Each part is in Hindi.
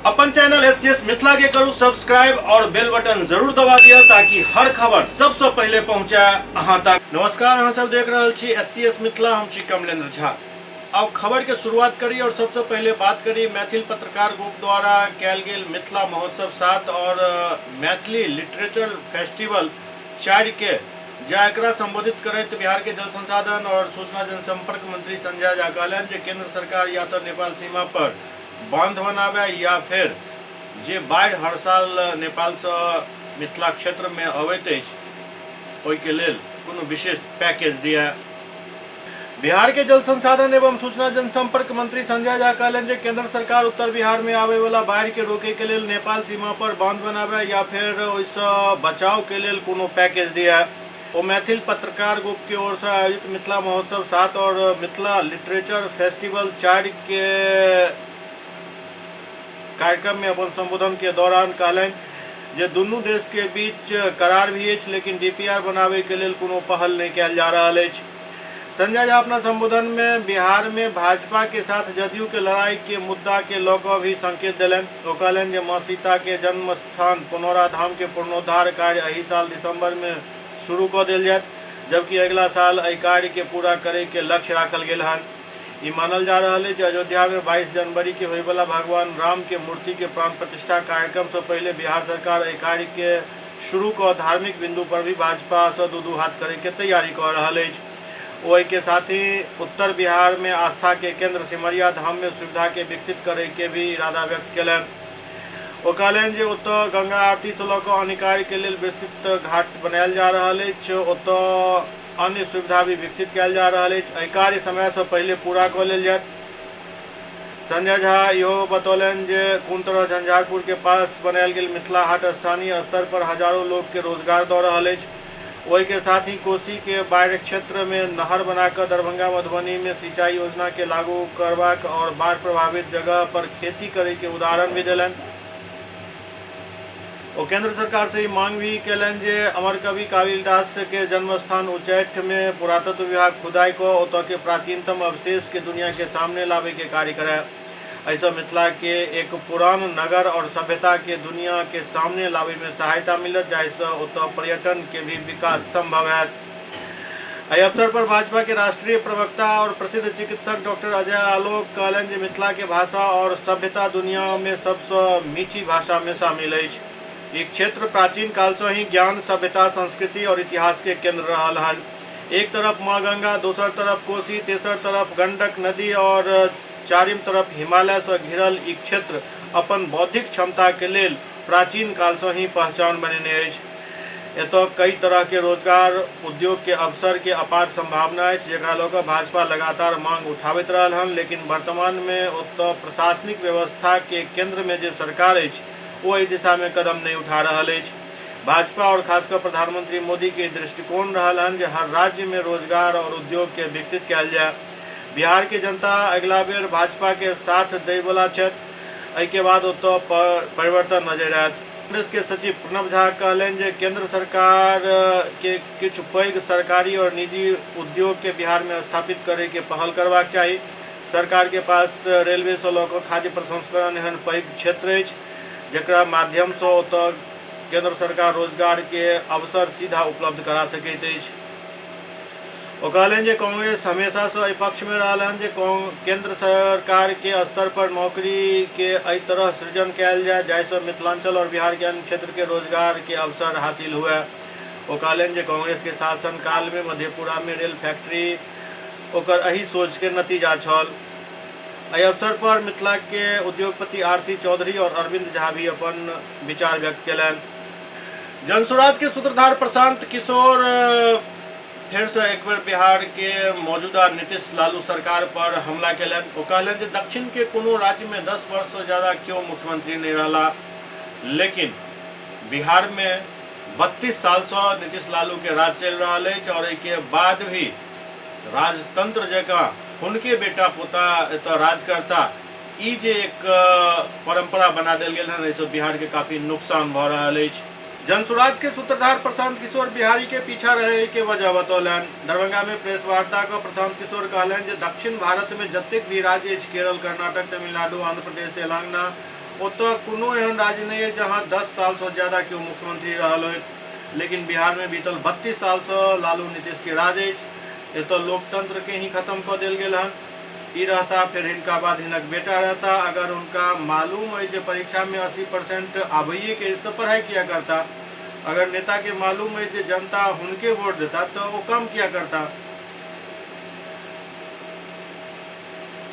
अपन चैनल एससीएस मिथिला के करू सब्सक्राइब और बेल बटन जरूर दबा दिया ताकि हर खबर सबसे पहले पहुंचे अहां तक। नमस्कार, अहां सब देख रहे छी एससीएस मिथिला, हम छी कमलेंद्र झा। अब खबर के शुरुआत करी और सबसे पहले बात करी मैथिल पत्रकार ग्रुप द्वारा कैल गेल मिथिला महोत्सव 7 और मैथिली लिटरेचर फेस्टिवल 4 के जकरा संबोधित करते बिहार के जल संसाधन और सूचना जनसंपर्क मंत्री संजय झा कहलन जे केंद्र सरकार या तो नेपाल सीमा पर बांध बनावे या फिर जे बाढ़ हर साल नेपाल से मिथिला क्षेत्र में अबैत अछि ओहि के लेल कोनो विशेष पैकेज दिया। बिहार के जल संसाधन एवं सूचना जनसंपर्क मंत्री संजय झा कहलन जे केंद्र सरकार उत्तर बिहार में आवे वाला बाढ़ के रोके के लेल नेपाल सीमा पर बांध बनावे या फिर ओइसे बचाव के लेल कोनो पैकेज दिया। वो मैथिल पत्रकार ग्रुप की ओर से आयोजित मिथिला महोत्सव 7 और मिथिला लिटरेचर फेस्टिवल 4 के कार्यक्रम में अपन संबोधन के दौरान कहलन जे दुनू देश के बीच करार भी अछि लेकिन डीपीआर बनावे के लेल कोनो पहल नहीं कयल जा रहल अछि। संजय झा अपना संबोधन में बिहार में भाजपा के साथ जदयू के लड़ाई के मुद्दा के लौकर भी संकेत दिलन। वो कहलन जे मां सीता के जन्म स्थान पुनौरा धाम के पुनरुद्धार कार्य एहि साल दिसंबर में शुरू कर देल जायत, जबकि अगला साल एहि कार्य के पूरा करे के लक्ष्य राखल गेल हन। ई मानल जा रहा है कि अयोध्या में 22 जनवरी के होने वाला भगवान राम के मूर्ति के प्राण प्रतिष्ठा कार्यक्रम से पहले बिहार सरकार एहि कार्य के शुरू कर धार्मिक बिंदु पर भी भाजपा से दू हाथ करे के तैयारी कर रहा है। ओहि के साथ ही उत्तर बिहार में आस्था के केंद्र सिमरिया धाम में सुविधा के विकसित करे के भी इरादा व्यक्त कलन। वो कहलन जे ओतऽ गंगा आरती से लऽ कऽ अन्य कार्य के लेल विस्तृत घाट बनायल जा रहा है, ओतऽ अन्य सुविधा भी विकसित किया जा रहा है, एहि कार्य समय से पहले पूरा कर लेल जायत। संजय झा इहो बतौलन जे कोन तरह झंझारपुर के पास बनायल गेल मिथिला हाट स्थानीय स्तर पर हजारों लोग के रोजगार दऽ रहल अछि। ओहि के साथ ही कोसी के बाढ़ क्षेत्र में नहर बनाकर दरभंगा मधुबनी में सिंचाई योजना के लागू करबाक और बाढ़ प्रभावित जगह पर खेती करे के उदाहरण भी दिलन। वो केंद्र सरकार से मांग भी कलन जे अमर कवि कालिदास के जन्मस्थान उच्चैठ में पुरातत्व विभाग खुदाई को ओतऽ के प्राचीनतम अवशेष के दुनिया के सामने लावे के कार्य करे। ऐसा मिथिला के एक पुरान नगर और सभ्यता के दुनिया के सामने लावे में सहायता मिलत, जैसे ओतऽ पर्यटन के भी विकास संभव है। एहि अवसर पर भाजपा के राष्ट्रीय प्रवक्ता और प्रसिद्ध चिकित्सक डॉक्टर अजय आलोक कहलन जे मिथिला के भाषा और सभ्यता दुनिया में सबसे मीठी भाषा में शामिल है। ये क्षेत्र प्राचीन काल से ही ज्ञान, सभ्यता, संस्कृति और इतिहास के केंद्र रहल हन। एक तरफ माँ गंगा, दूसर तरफ कोसी, तेसर तरफ गंडक नदी और चारिम तरफ हिमालय से घिरल ई क्षेत्र अपन बौद्धिक क्षमता के लेल प्राचीन काल से ही पहचान बनेने अछि। एतऽ कई तरह के रोजगार उद्योग के अवसर के अपार संभावना अछि, जेकरा लोग भाजपा लगातार मांग उठाबैत रहल हन, लेकिन वर्तमान में ओतऽ प्रशासनिक व्यवस्था के केंद्र में जे सरकार अछि वो इस दिशा में कदम नहीं उठा रहा है। भाजपा और खासकर प्रधानमंत्री मोदी के दृष्टिकोण रहा है जे हर राज्य में रोजगार और उद्योग के विकसित किया जाए। बिहार के जनता अगला बेर भाजपा के साथ दै वाला छथि, एहि के बाद ओतऽ परिवर्तन नजर आयत। कांग्रेस के सचिव प्रणव झा कहलन जे केंद्र सरकार के किछु पैघ सरकारी और निजी उद्योग के बिहार में स्थापित करे के पहल करबाक चाही। सरकार के पास रेलवे से लऽ कऽ खाद्य प्रसंस्करण एहन पैघ क्षेत्र अछि जकरा माध्यम से ओतऽ केंद्र सरकार रोजगार के अवसर सीधा उपलब्ध करा सकैत अछि। ओ कहलन जे कांग्रेस हमेशा से एहि पक्ष में रहल हन जे केंद्र सरकार के स्तर पर नौकरी के एहि तरह सृजन कयल जाए जाहिसँ मिथिलांचल और बिहार के अन्य क्षेत्र के रोजगार के अवसर हासिल हुए। ओ कहलन जे कांग्रेस के शासन काल में मधेपुरा में रेल फैक्ट्री ओकर एहि सोच के नतीजा छल। एहि अवसर पर मिथिला के उद्योगपति आरसी चौधरी और अरविंद झा भी अपन विचार व्यक्त कलन। जनसुराज के सूत्रधार प्रशांत किशोर फिर से एक बार बिहार के मौजूदा नीतीश लालू सरकार पर हमला कलन। वो कहलन जे दक्षिण के कोनो राज्य में 10 वर्ष से ज्यादा क्यों मुख्यमंत्री नहीं रहा, लेकिन बिहार में 32 साल से नीतीश लालू के राज चल रहा है और के बाद भी राजतंत्र जगह उनके बेटा पोता एतऽ राज करता ई जे एक परंपरा बना देल गेल है, इससे बिहार के काफी नुकसान भ रहा है। जनसुराज के सूत्रधार प्रशांत किशोर बिहारी के पीछा रहे के वजह बतौलन। दरभंगा में प्रेस वार्ता का प्रशांत किशोर कहलन जे दक्षिण भारत में जतेक भी राज्य अछि, केरल, कर्नाटक, तमिलनाडु, आंध्र प्रदेश, तेलंगाना ओतो कोनो एहन राज्य नहीं है जहाँ 10 साल से ज़्यादा क्यों मुख्यमंत्री रहल हो, लेकिन बिहार में बीतल 32 साल से लालू नीतीश के राज है। तो लोकतंत्र के ही खत्म कर दिल गए हन। ई रहता फिर इनका बाद हिनक बेटा रहता। अगर उनका मालूम है जो परीक्षा में 80% आबैये के, इस तो पढ़ाई किया करता। अगर नेता के मालूम है जो जनता उनके वोट देता तो वो कम किया करता।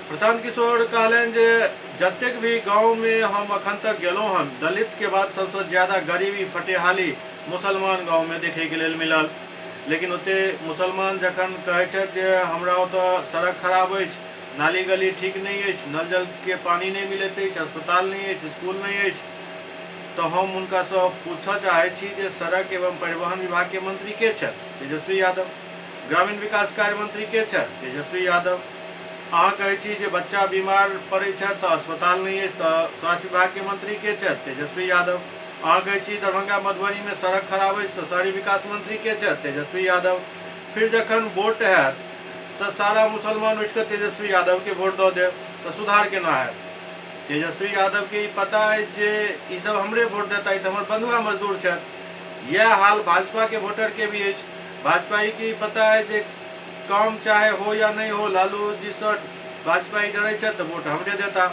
प्रशांत किशोर कहलन जे जतेक भी गांव में हम अखन तक गेलों हन, दलित के बाद सबसे ज्यादा गरीबी फटेहाली मुसलमान गांव में देखे के लेल मिलल। लेकिन ओते मुसलमान जखन कहे छे जे हमरा ओतो सड़क खराब है, नाली गली ठीक नहीं है, नल जल के पानी नहीं मिलत है, अस्पताल नहीं है, स्कूल नहीं है, तो हम उनका से पूछा चाहे छी जे सड़क एवं परिवहन विभाग के मंत्री के छे? तेजस्वी यादव। ग्रामीण विकास कार्य मंत्री के छे? तेजस्वी यादव। अहाँ कहे छी जे बच्चा बीमार पड़े छे तो अस्पताल नहीं है, तो स्वास्थ्य विभाग के मंत्री के छे? तेजस्वी यादव। अहाँ कहे छी दरभंगा मधुबनी में सड़क खराब है तो शहरी विकास मंत्री के छे? तेजस्वी यादव। फिर जखन वोट है तो सारा मुसलमान उठ कर तेजस्वी यादव के वोट दो दे, तो सुधार केना है? तेजस्वी यादव के पता है जे ई सब हमरे वोट देता है, तो हमर बंधुआ मजदूर छे। यह हाल भाजपा के वोटर के भी है। भाजपा की पता है जे काम चाहे हो या नहीं हो, लालू जी से भाजपा डरे छे तो वोट हमरे देता।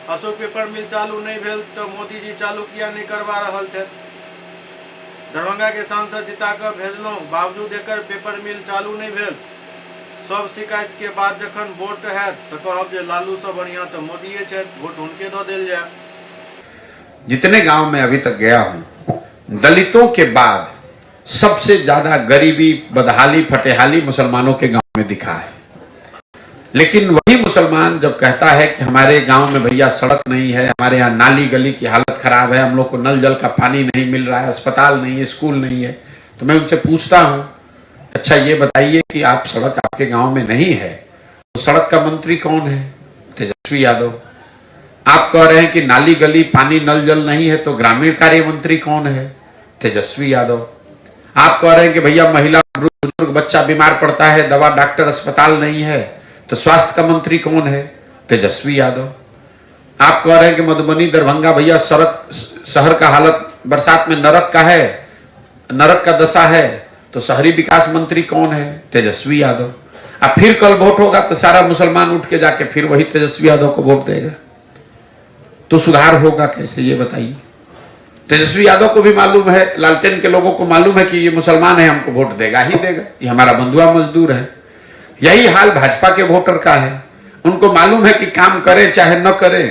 अशोक पेपर मिल चालू नहीं भेल तो मोदी जी चालू किया नहीं करवा रहल छे। दरभंगा के सांसद जिता कर भेजलों, बावजूद एकर पेपर मिल चालू नहीं भेल। सब शिकायत के बाद जखन वोट है तो कहब जे लालू से बढ़िया तो मोदी छे, वोट उनके दो दिल जाए। जितने गांव में अभी तक गया हूं, दलितों के बाद सबसे ज्यादा गरीबी, बदहाली, फटेहाली मुसलमानों के गांव में दिखा है। लेकिन वही मुसलमान जब कहता है कि हमारे गांव में भैया सड़क नहीं है, हमारे यहाँ नाली गली की हालत खराब है, हम लोग को नल जल का पानी नहीं मिल रहा है, अस्पताल नहीं है, स्कूल नहीं है, तो मैं उनसे पूछता हूं, अच्छा ये बताइए कि आप सड़क आपके गांव में नहीं है तो सड़क का मंत्री कौन है? तेजस्वी यादव। आप कह रहे हैं कि नाली गली, पानी, नल जल नहीं है तो ग्रामीण कार्य मंत्री कौन है? तेजस्वी यादव। आप कह रहे हैं कि भैया महिला, बुजुर्ग, बच्चा बीमार पड़ता है, दवा, डॉक्टर, अस्पताल नहीं है तो स्वास्थ्य का मंत्री कौन है? तेजस्वी यादव। आप कह रहे हैं कि मधुबनी, दरभंगा भैया सड़क, शहर का हालत बरसात में नरक का है, नरक का दशा है, तो शहरी विकास मंत्री कौन है? तेजस्वी यादव। अब फिर कल वोट होगा तो सारा मुसलमान उठ के जाके फिर वही तेजस्वी यादव को वोट देगा, तो सुधार होगा कैसे ये बताइए? तेजस्वी यादव को भी मालूम है, लालटेन के लोगों को मालूम है कि ये मुसलमान है, हमको वोट देगा ही देगा, ये हमारा बंधुआ मजदूर है। यही हाल भाजपा के वोटर का है। उनको मालूम है कि काम करे चाहे न करे,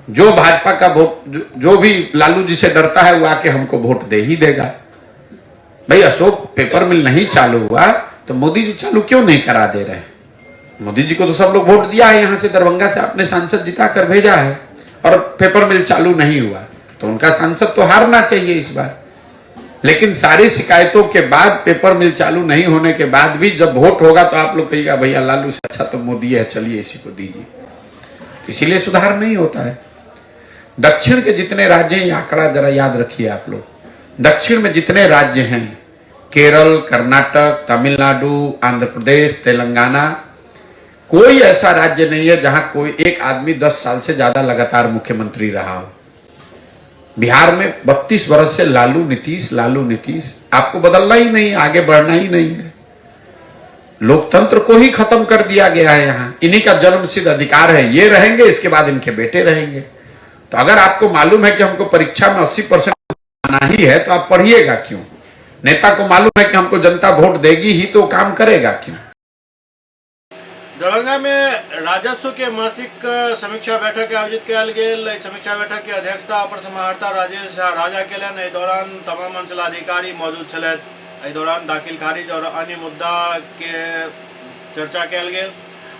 जो भाजपा का वोट, जो भी लालू जी से डरता है वो आके हमको वोट दे ही देगा। भाई अशोक पेपर मिल नहीं चालू हुआ तो मोदी जी चालू क्यों नहीं करा दे रहे? मोदी जी को तो सब लोग वोट दिया है, यहां से दरभंगा से अपने सांसद जिता कर भेजा है, और पेपर मिल चालू नहीं हुआ तो उनका सांसद तो हारना चाहिए इस बार। लेकिन सारी शिकायतों के बाद, पेपर मिल चालू नहीं होने के बाद भी जब वोट होगा तो आप लोग कहिएगा भैया लालू से अच्छा तो मोदी है, चलिए इसी को दीजिए। इसीलिए सुधार नहीं होता है। दक्षिण के जितने राज्य हैं, आंकड़ा जरा याद रखिए आप लोग, दक्षिण में जितने राज्य हैं, केरल, कर्नाटक, तमिलनाडु, आंध्र प्रदेश, तेलंगाना, कोई ऐसा राज्य नहीं है जहां कोई एक आदमी 10 साल से ज्यादा लगातार मुख्यमंत्री रहा हो। बिहार में 32 वर्ष से लालू नीतीश, लालू नीतीश, आपको बदलना ही नहीं, आगे बढ़ना ही नहीं है। लोकतंत्र को ही खत्म कर दिया गया है। यहाँ इन्हीं का जन्मसिद्ध अधिकार है, ये रहेंगे, इसके बाद इनके बेटे रहेंगे। तो अगर आपको मालूम है कि हमको परीक्षा में 80% आना ही है तो आप पढ़िएगा क्यों? नेता को मालूम है कि हमको जनता वोट देगी ही तो काम करेगा क्यों? दरभंगा में राजस्व के मासिक समीक्षा बैठक आयोजित कयल गेल। समीक्षा बैठक के अध्यक्षता अपर समाहर्ता राजेश झा राजा केलन। एहि दौरान तमाम अंचलाधिकारी मौजूद छलथि। एहि दौरान दाखिल खारिज और अन्य मुद्दा के चर्चा कयल गेल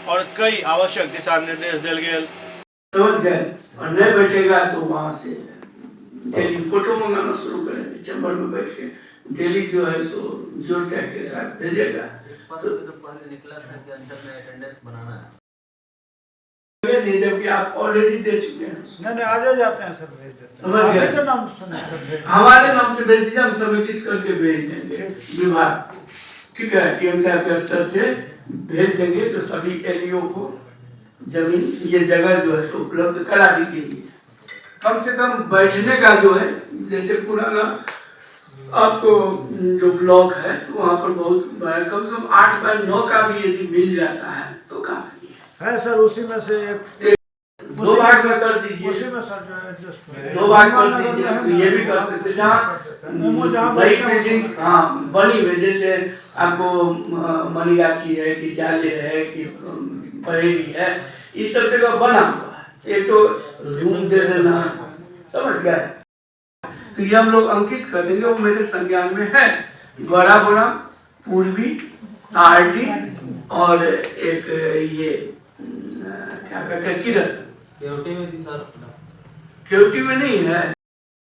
और कई आवश्यक दिशा निर्देश दिल गेल। समझ गए, और नहीं बैठेगा तो वहां से डेली फोटो मंगाना शुरू करेंगे, चैम्बर में बैठ के डेली जो है सो जो टैग के साथ भेजेगा। तो पहले निकला था कि अंचल में अटेंडेंस बनाना है, नहीं, जबकि आप ऑलरेडी दे चुके हैं। नहीं आ जाते हैं, सब भेज देते हैं। समझ गए, हमारे नाम सुने सब भेज, हमारे नाम से भेज दीजिए, हम समेकित करके भेज देंगे विभाग, ठीक है, टीएम साहब के स्तर से भेज देंगे तो सभी एलईओ को जमीन, ये जगह जो है सो उपलब्ध करा दी गई है। कम से कम बैठने का जो है, जैसे पुराना आपको जो ब्लॉक है तो वहाँ पर बहुत बड़ा, कम से कम 8x9 का भी यदि मिल जाता है तो काफी है सर। उसी में से एक 2 भाग में कर दीजिए, उसी में सर जो एडजस्ट 2 भाग कर दीजिए, तो ये भी कर सकते हैं। जहाँ नई बिल्डिंग हाँ बनी हुई, जैसे आपको मनीगाछी है कि जाले है कि बहेड़ी है, इस सब जगह बना हुआ है, एक तो रूम दे देना, समझ गए। तो ये हम लोग अंकित कर देंगे, वो मेरे संज्ञान में है। गौरापुरा, पूर्वी, आरडी और एक ये क्या कहते हैं किरण, केवटी में भी सर, केवटी में नहीं है।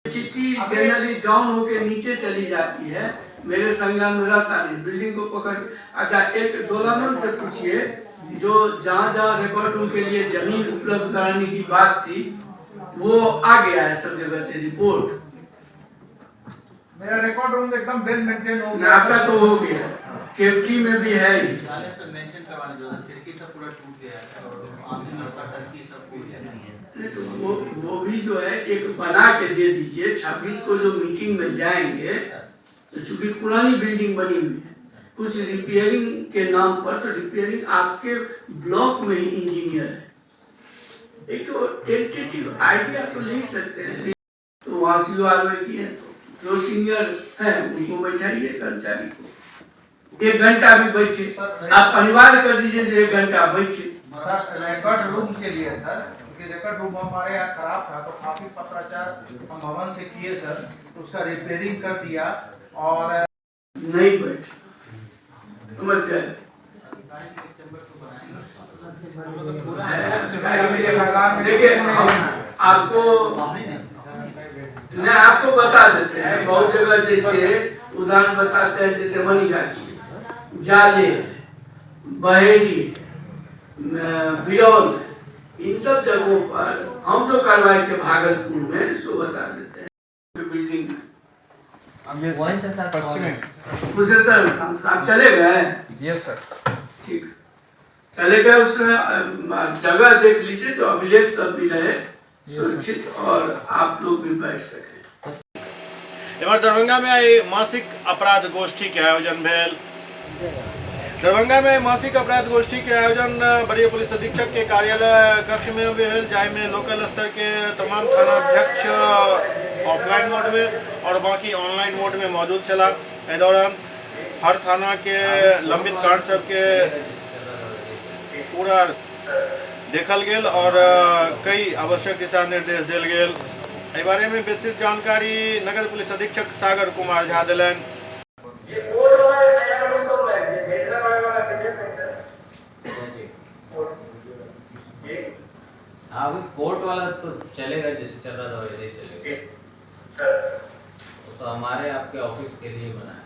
चिट्ठी जनरली डाउन होके नीचे चली जाती है, मेरे संज्ञान में रहता नहीं, बिल्डिंग को पकड़। अच्छा, एक दोलानंद से पूछिए, जो जहाँ जहाँ रिकॉर्ड रूम के लिए जमीन उपलब्ध कराने की बात थी वो आ गया है सब जगह से रिपोर्ट। मेरा रिकॉर्ड रूम एकदम वेल मेंटेन हो गया। आपका तो हो गया, केवटी में भी है ही। जाले से मेंटेन करवाने जो खिड़की सब पूरा टूट गया है और आदमी लगता टंकी सब टूट गया है। तो वो भी जो है एक बना के दे दीजिए। 26 को जो मीटिंग में जाएंगे, तो चूंकि पुरानी बिल्डिंग बनी हुई है, कुछ रिपेयरिंग के नाम पर, तो रिपेयरिंग आपके ब्लॉक में ही इंजीनियर है, एक तो टेंटेटिव आइडिया तो ले ही सकते हैं। तो वहाँ सीआर में किए, तो जो सीनियर है उनको बैठाइए, कर्मचारी को 1 घंटा भी बैठे, आप अनिवार्य कर दीजिए जो 1 घंटा बैठे। सर रिकॉर्ड रूम के लिए सर, क्योंकि रिकॉर्ड रूम हमारे यहाँ खराब था, तो काफी पत्राचार हम भवन से किए सर, तो उसका रिपेयरिंग कर दिया और नहीं बैठे, समझ गए। देखिए आपको मैं आपको बता देते हैं, बहुत जगह जैसे उदाहरण बताते हैं, जैसे मनीगाछी, जाले, बहेड़ी, बिरौल, इन सब जगहों पर हम जो कार्रवाई के भागलपुर में सो बता देते हैं। बिल्डिंग वहीं से सर उसे सर आप चले गए? Yes sir. ठीक, चले गए, उसमें जगह देख लीजिए जो अभिलेख सब भी रहे सुरक्षित और आप लोग भी बैठ सके। एमहर दरभंगा में आई मासिक अपराध गोष्ठी के आयोजन भेल। दरभंगा में मासिक अपराध गोष्ठी के आयोजन वरीय पुलिस अधीक्षक के कार्यालय कक्ष में भेल, जाहिमे लोकल स्तर के तमाम थानाध्यक्ष ऑफलाइन मोड में और बाकी ऑनलाइन मोड में मौजूद चला। एहि दौरान हर थाना के लंबित कांड सबके पूरा देखल गेल और कई आवश्यक दिशा निर्देश दिल गेल। एहि बारे में विस्तृत जानकारी नगर पुलिस अधीक्षक सागर कुमार झा दिलन। हाँ, अभी कोर्ट वाला तो चलेगा, जैसे चल रहा था वैसे ही चलेगा। वो तो हमारे आपके ऑफिस के लिए बना है।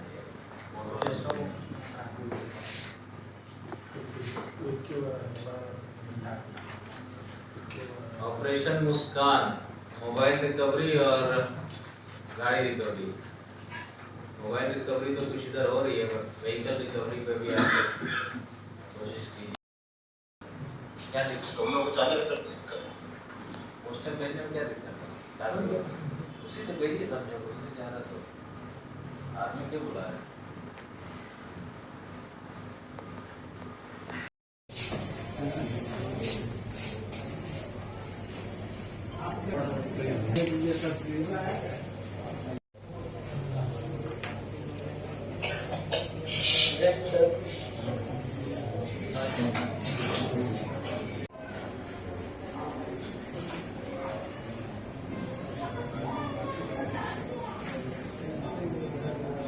ऑपरेशन मुस्कान, मोबाइल रिकवरी और गाड़ी रिकवरी। मोबाइल रिकवरी तो कुछ इधर हो रही है, बट व्हीकल रिकवरी पे भी आप कोशिश कीजिए। क्या दिक्कत हम लोग चाहते हैं सर, पोस्टर भेजने में क्या दिक्कत है? उसी से भेजिए सब जगह, उसी से ज़्यादा तो आपने क्यों बुलाया?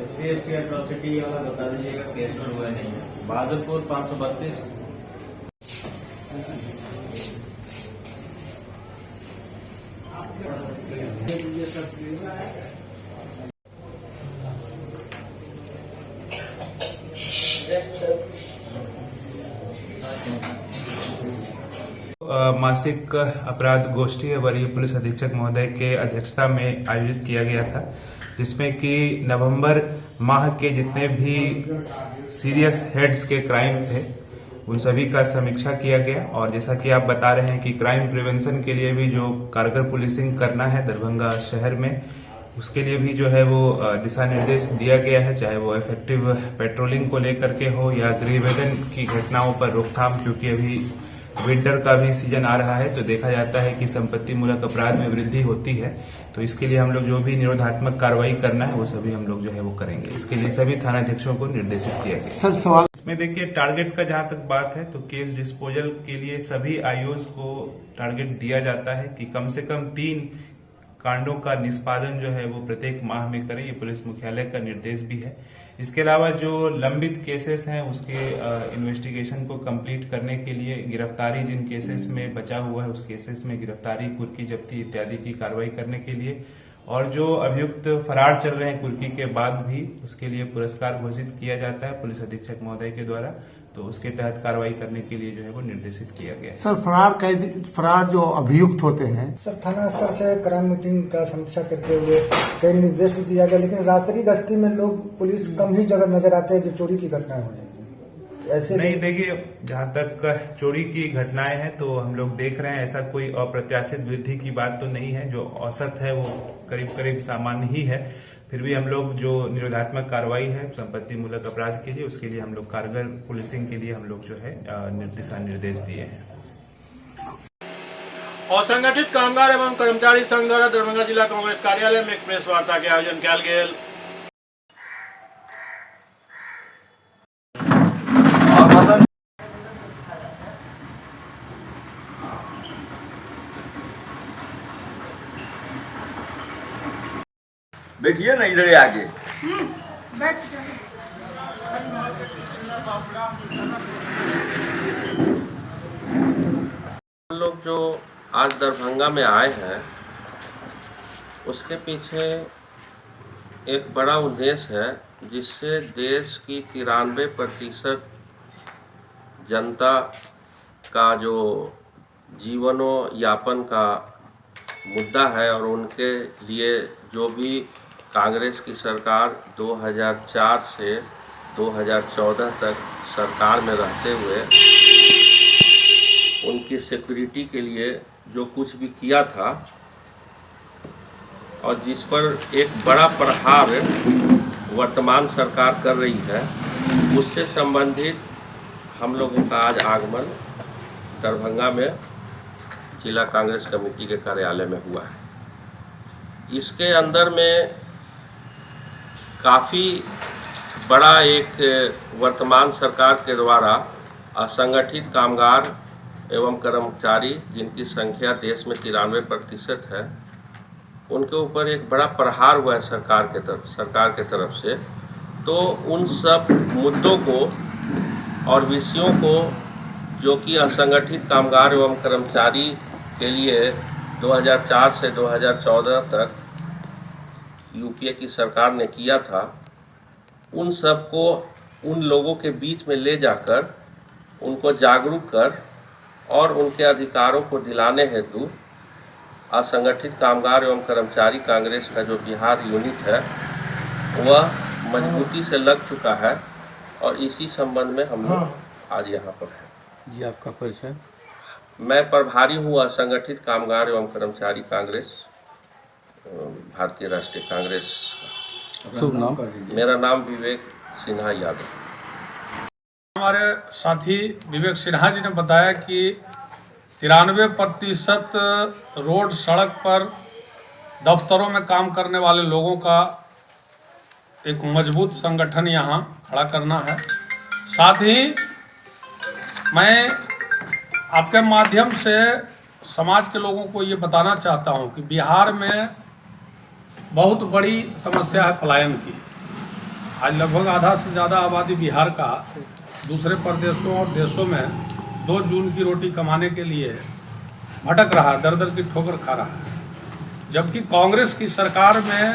SC/ST एट्रोसिटी वाला बता दीजिएगा, केस में हुआ नहीं है। बहादुरपुर 532। मासिक अपराध गोष्ठी वरीय पुलिस अधीक्षक महोदय के अध्यक्षता में आयोजित किया गया था, जिसमें कि नवंबर माह के जितने भी सीरियस हेड्स के क्राइम थे उन सभी का समीक्षा किया गया। और जैसा कि आप बता रहे हैं कि क्राइम प्रिवेंशन के लिए भी जो कारगर पुलिसिंग करना है दरभंगा शहर में, उसके लिए भी जो है वो दिशा निर्देश दिया गया है, चाहे वो इफेक्टिव पेट्रोलिंग को लेकर के हो या गृहवेदन की घटनाओं पर रोकथाम, क्योंकि अभी विंटर का भी सीजन आ रहा है तो देखा जाता है कि संपत्ति मूलक अपराध में वृद्धि होती है। तो इसके लिए हम लोग जो भी निरोधात्मक कार्रवाई करना है वो सभी हम लोग जो है वो करेंगे। इसके लिए सभी थानाध्यक्षों को निर्देशित किया गया। सर सवाल इसमें देखिए, टारगेट का जहां तक बात है तो केस डिस्पोजल के लिए सभी आईओज को टारगेट दिया जाता है कि कम से कम 3 कांडों का निष्पादन जो है वो प्रत्येक माह में करें। ये पुलिस मुख्यालय का निर्देश भी है। इसके अलावा जो लंबित केसेस हैं उसके इन्वेस्टिगेशन को कंप्लीट करने के लिए गिरफ्तारी, जिन केसेस में बचा हुआ है उस केसेस में गिरफ्तारी, कुर्की जब्ती इत्यादि की कार्रवाई करने के लिए, और जो अभियुक्त फरार चल रहे हैं कुर्की के बाद भी, उसके लिए पुरस्कार घोषित किया जाता है पुलिस अधीक्षक महोदय के द्वारा। तो उसके तहत कार्रवाई करने के लिए जो है वो निर्देशित किया गया है। सर फरार जो अभियुक्त होते हैं, सर थाना स्तर से क्राइम मीटिंग का समीक्षा करते हुए कई निर्देश भी दिया गया, लेकिन रात्रि गश्ती में लोग पुलिस कम ही जगह नजर आते हैं जो चोरी की घटनाएं हो जाती हैं। ऐसे नहीं, देखिए, जहां तक चोरी की घटनाएं हैं तो हम लोग देख रहे हैं ऐसा कोई अप्रत्याशित वृद्धि की बात तो नहीं है। जो औसत है वो करीब करीब सामान्य ही है। फिर भी हम लोग जो निरोधात्मक कार्रवाई है संपत्ति मूलक अपराध के लिए, उसके लिए हम लोग कारगर पुलिसिंग के लिए हम लोग जो है दिशा निर्देश दिए हैं। असंगठित कामगार एवं कर्मचारी संघ द्वारा दरभंगा जिला कांग्रेस कार्यालय में एक प्रेस वार्ता के आयोजन कयल गेल। बैठिए ना इधर आगे। हम लोग जो आज दरभंगा में आए हैं उसके पीछे एक बड़ा उद्देश्य है, जिससे देश की 93% जनता का जो जीवनो यापन का मुद्दा है और उनके लिए जो भी कांग्रेस की सरकार 2004 से 2014 तक सरकार में रहते हुए उनकी सिक्योरिटी के लिए जो कुछ भी किया था और जिस पर एक बड़ा प्रहार वर्तमान सरकार कर रही है, उससे संबंधित हम लोगों का आज आगमन दरभंगा में जिला कांग्रेस कमेटी के कार्यालय में हुआ है। इसके अंदर में काफ़ी बड़ा एक वर्तमान सरकार के द्वारा असंगठित कामगार एवं कर्मचारी, जिनकी संख्या देश में 93% है, उनके ऊपर एक बड़ा प्रहार हुआ है सरकार के तरफ से। तो उन सब मुद्दों को और विषयों को जो कि असंगठित कामगार एवं कर्मचारी के लिए 2004 से 2014 तक यूपीए की सरकार ने किया था, उन सबको उन लोगों के बीच में ले जाकर उनको जागरूक कर और उनके अधिकारों को दिलाने हेतु असंगठित कामगार एवं कर्मचारी कांग्रेस का जो बिहार यूनिट है वह मजबूती से लग चुका है और इसी संबंध में हम लोग आज यहाँ पर हैं। जी, आपका परिचय? मैं प्रभारी हूँ असंगठित कामगार एवं कर्मचारी कांग्रेस, भारतीय राष्ट्रीय कांग्रेस। शुभ नाम? मेरा नाम विवेक सिन्हा यादव। हमारे साथी विवेक सिन्हा जी ने बताया कि 93% रोड सड़क पर दफ्तरों में काम करने वाले लोगों का एक मजबूत संगठन यहाँ खड़ा करना है। साथ ही मैं आपके माध्यम से समाज के लोगों को ये बताना चाहता हूँ कि बिहार में बहुत बड़ी समस्या है पलायन की। आज लगभग आधा से ज़्यादा आबादी बिहार का दूसरे प्रदेशों और देशों में 2 जून की रोटी कमाने के लिए भटक रहा है, दर दर की ठोकर खा रहा है। जबकि कांग्रेस की सरकार में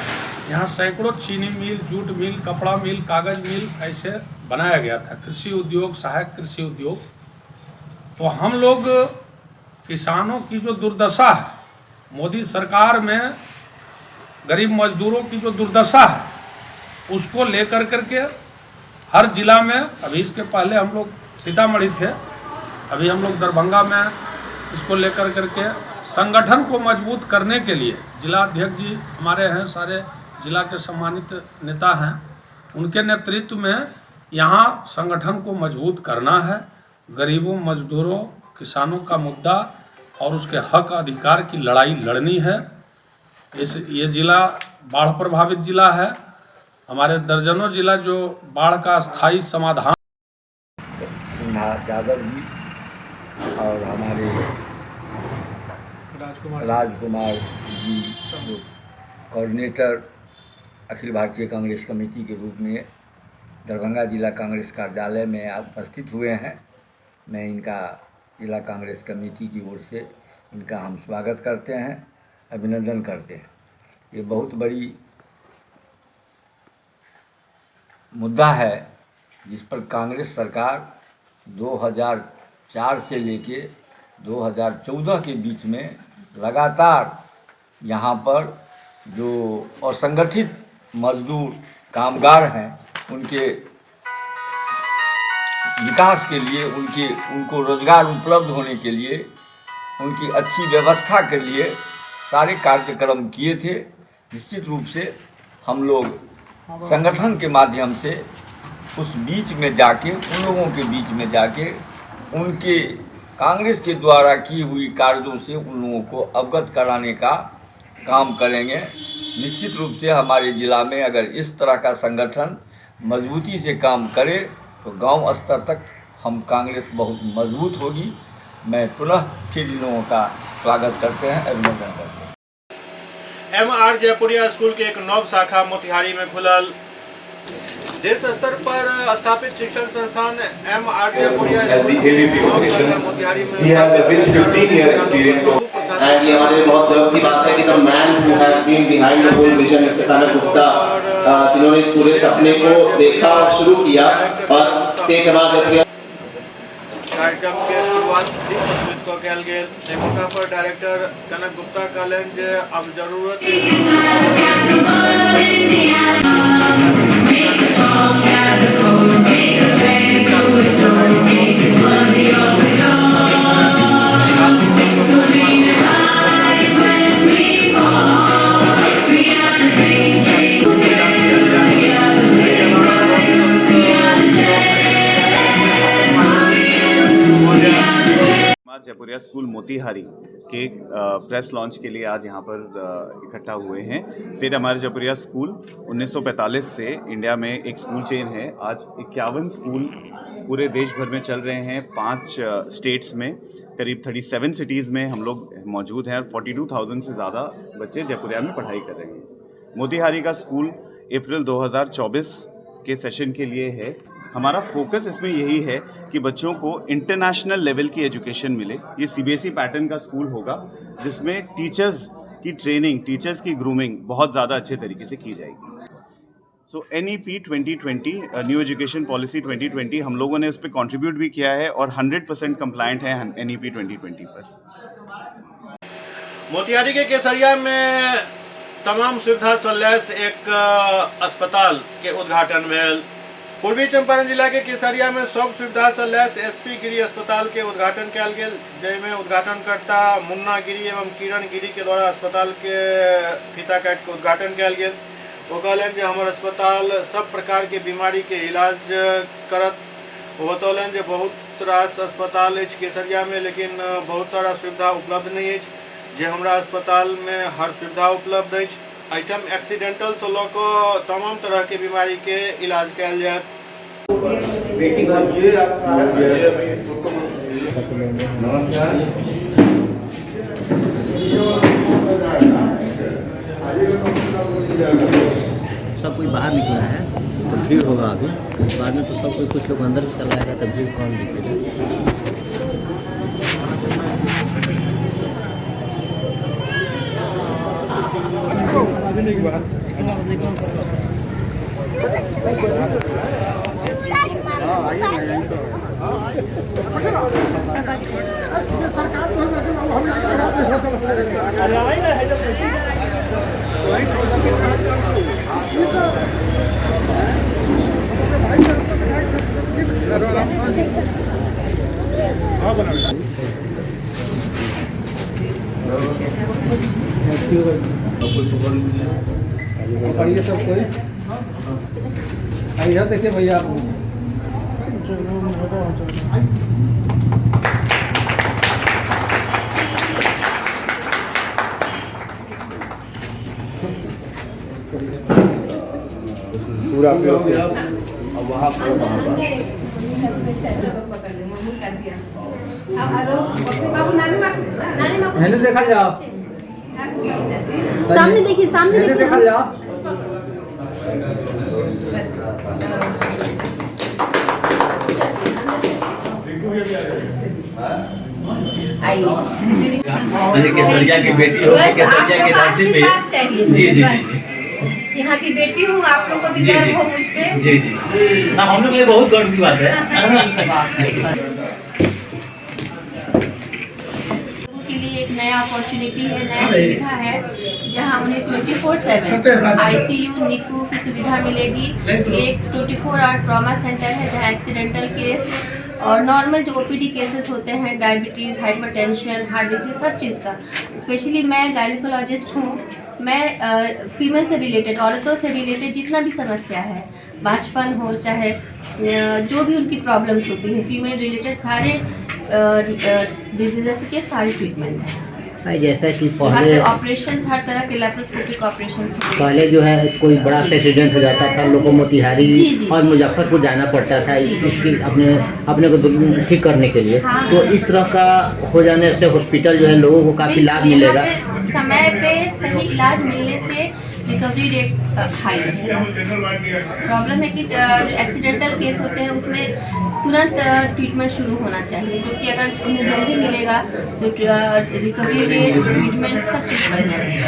यहाँ सैकड़ों चीनी मिल, जूट मिल, कपड़ा मिल, कागज मिल ऐसे बनाया गया था, कृषि उद्योग, सहायक कृषि उद्योग। तो हम लोग किसानों की जो दुर्दशा है, मोदी सरकार में गरीब मजदूरों की जो दुर्दशा है, उसको लेकर करके हर जिला में, अभी इसके पहले हम लोग सीतामढ़ी थे। अभी हम लोग दरभंगा में इसको लेकर करके संगठन को मजबूत करने के लिए जिला अध्यक्ष जी हमारे हैं, सारे जिला के सम्मानित नेता हैं, उनके नेतृत्व में यहाँ संगठन को मजबूत करना है। गरीबों, मजदूरों, किसानों का मुद्दा और उसके हक अधिकार की लड़ाई लड़नी है। ये जिला बाढ़ प्रभावित जिला है। हमारे दर्जनों जिला जो बाढ़ का स्थायी समाधान यादव जी और हमारे राजकुमार जी जो कोऑर्डिनेटर अखिल भारतीय कांग्रेस कमेटी के रूप में दरभंगा जिला कांग्रेस कार्यालय में उपस्थित हुए हैं। मैं इनका जिला कांग्रेस कमेटी की ओर से इनका हम स्वागत करते हैं, अभिनंदन करते हैं। ये बहुत बड़ी मुद्दा है जिस पर कांग्रेस सरकार 2004 से लेके 2014 के बीच में लगातार यहाँ पर जो असंगठित मजदूर कामगार हैं उनके विकास के लिए, उनको रोजगार उपलब्ध होने के लिए, उनकी अच्छी व्यवस्था के लिए सारे कार्यक्रम किए थे। निश्चित रूप से हम लोग संगठन के माध्यम से उस बीच में जाके, उन लोगों के बीच में जाके उनके कांग्रेस के द्वारा की हुई कार्यों से उन लोगों को अवगत कराने का काम करेंगे। निश्चित रूप से हमारे ज़िला में अगर इस तरह का संगठन मजबूती से काम करे तो गांव स्तर तक हम कांग्रेस बहुत मजबूत होगी। मैं पुनः फिर इन लोगों का स्वागत करते हैं, अभिनंदन करते हैं। MR जयपुरिया स्कूल के एक नव शाखा मोतिहारी में खुलल। देश स्तर पर स्थापित शिक्षण संस्थान MR जयपुरिया स्कूल के नव शाखा मोतिहारी में एंड ये हमारे लिए बहुत गर्व की बात है कि the man who has been behind the whole vision is Kanak Gupta, जिन्होंने इस पूरे सपने को देखा और शुरू किया और एक बार कार्यक्रम के शुरुआत प्रतिनिधित्व कल गेल। एहि मौका पर डायरेक्टर कनक गुप्ता कहलनि जे अब जरूरत जयपुरिया स्कूल मोतिहारी के प्रेस लॉन्च के लिए आज यहाँ पर इकट्ठा हुए हैं। सेठ हमारे जयपुरिया स्कूल 1945 से इंडिया में एक स्कूल चेन है। आज 51 स्कूल पूरे देश भर में चल रहे हैं। 5 स्टेट्स में करीब 37 सिटीज़ में हम लोग मौजूद हैं और 42,000 से ज़्यादा बच्चे जयपुरिया में पढ़ाई कर रहे हैं। मोतिहारी का स्कूल अप्रैल 2024 के सेशन के लिए है। हमारा फोकस इसमें यही है कि बच्चों को इंटरनेशनल लेवल की एजुकेशन मिले। ये CBSE पैटर्न का स्कूल होगा जिसमें टीचर्स की ट्रेनिंग, टीचर्स की ग्रूमिंग बहुत ज़्यादा अच्छे तरीके से की जाएगी। सो NEP 2020 न्यू एजुकेशन पॉलिसी 2020 हम लोगों ने उस पर कॉन्ट्रीब्यूट भी किया है और 100% कंप्लायंट है NEP 2020 पर। मोतिहारी के केसरिया में तमाम सुविधा से लैस एक अस्पताल के उद्घाटन भेल। पूर्वी चंपारण जिला के केसरिया में सब सुविधा से लैस SP गिरी अस्पताल के उद्घाटन कल गेल, जिसमें उद्घाटनकर्ता मुन्ना गिरी एवं किरण गिरी के द्वारा अस्पताल के फीता काट के उद्घाटन कल गेल। वो कहलन जे हमर अस्पताल सब प्रकार के बीमारी के इलाज करत। वो बतौलन जे बहुत रास अस्पताल अछि केसरिया में, लेकिन बहुत सारा सुविधा उपलब्ध नहीं अछि, जे हमरा अस्पताल में हर सुविधा उपलब्ध अछि। आइटम एक्सीडेंटल से लऽ तमाम तरह के बीमारी के इलाज कयल जायत। सब कोई बाहर निकला है तो भीड़ होगा अभी, बाद में तो सब कोई, कुछ लोग अंदर चला जाएगा तो भीड़ कौन दिखेगा। अरे पकड़िए सब कोई इधर देखिए भैया आप पूरा वहाँ मैंने देखा जाओ सामने देखिए, सामने देखिए, देखा जाओ केसरिया की बेटी हो, केसरिया की धरती पे जी जी जी यहाँ की बेटी हूँ, आप लोग को भी गर्व हो मुझ पे। जी जी ना, हम लोग के लिए बहुत गर्व की बात है। के लिए एक नया अपॉर्चुनिटी है, नया सुविधा है, जहाँ उन्हें 24/7 ICU NICU की सुविधा मिलेगी। एक 24 आवर ट्रॉमा सेंटर है, जहाँ एक्सीडेंटल केस और नॉर्मल जो OPD केसेस होते हैं, डायबिटीज़, हाइपरटेंशन, हार्ट डिजीज, सब चीज़ का। स्पेशली मैं गायनिकोलॉजिस्ट हूँ। मैं फीमेल से रिलेटेड, औरतों से रिलेटेड जितना भी समस्या है, बांझपन हो चाहे जो भी उनकी प्रॉब्लम्स होती है, फीमेल रिलेटेड सारे डिजीजेस के सारे ट्रीटमेंट है। जैसा कि पहले ऑपरेशंस, हर तरह के लेप्रोस्कोपिक ऑपरेशंस पहले जो है कोई बड़ा सा एक्सीडेंट हो जाता था, लोगों को मोतिहारी और मुजफ्फरपुर जाना पड़ता था इसकी अपने को ठीक करने के लिए। हाँ। तो इस तरह का हो जाने से हॉस्पिटल जो है लोगों को काफ़ी लाभ मिलेगा। समय पे सही इलाज मिलने से रिकवरी रेट हाई है। प्रॉब्लम है कि एक्सीडेंटल केस होते हैं, उसमें तुरंत ट्रीटमेंट शुरू होना चाहिए, क्योंकि अगर उन्हें जल्दी मिलेगा तो रिकवरी रेट, ट्रीटमेंट सब कुछ बढ़िया रहेगा।